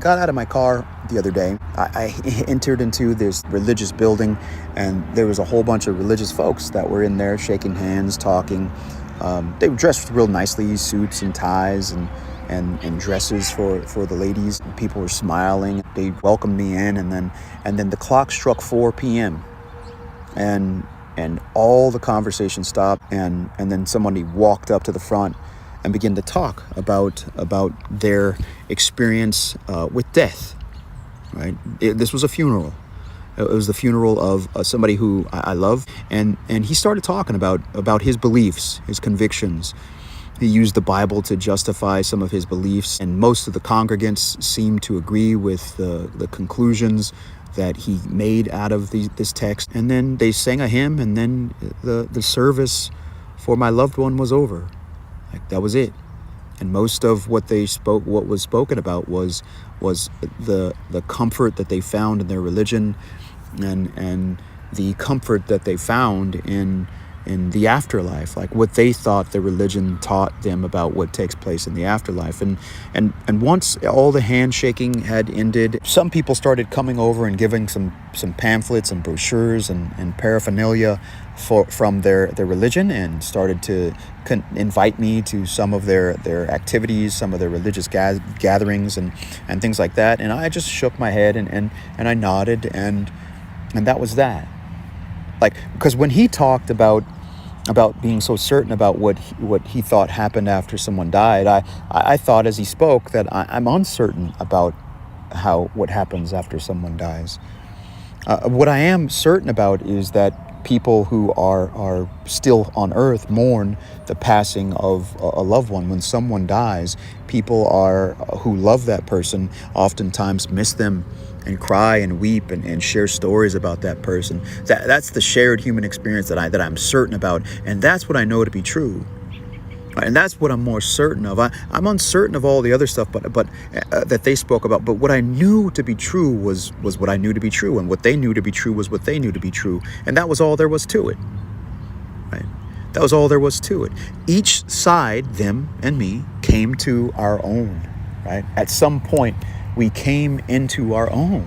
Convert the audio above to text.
got out of my car the other day, I entered into this religious building, and there was a whole bunch of religious folks that were in there shaking hands, talking. They were dressed real nicely, suits and ties and dresses for the ladies. People were smiling. They welcomed me in, and then the clock struck 4 p.m. and all the conversation stopped, and then somebody walked up to the front and began to talk about their experience with death. Right? This was a funeral. It was the funeral of somebody who I love, and he started talking about his beliefs, his convictions. He used the Bible to justify some of his beliefs, and most of the congregants seemed to agree with the conclusions that he made out of this text. And then they sang a hymn, and then the service for my loved one was over. Like, that was it. And most of what was spoken about was the comfort that they found in their religion, and the comfort that they found in the afterlife, like what they thought the religion taught them about what takes place in the afterlife. And once all the handshaking had ended, some people started coming over and giving some pamphlets and brochures and paraphernalia from their religion, and started to invite me to some of their activities, some of their religious gatherings and things like that. And I just shook my head and I nodded, and that was that. Like, because when he talked about being so certain about what he thought happened after someone died, I thought as he spoke that I'm uncertain about what happens after someone dies. What I am certain about is that people who are still on earth mourn the passing of a loved one. When someone dies, people who love that person oftentimes miss them and cry and weep and share stories about that person. That's the shared human experience that I'm certain about, and that's what I know to be true. And that's what I'm more certain of. I'm uncertain of all the other stuff, but that they spoke about. But what I knew to be true was what I knew to be true, and what they knew to be true was what they knew to be true, and that was all there was to it. Right? That was all there was to it. Each side, them and me, came to our own. Right? At some point, we came into our own.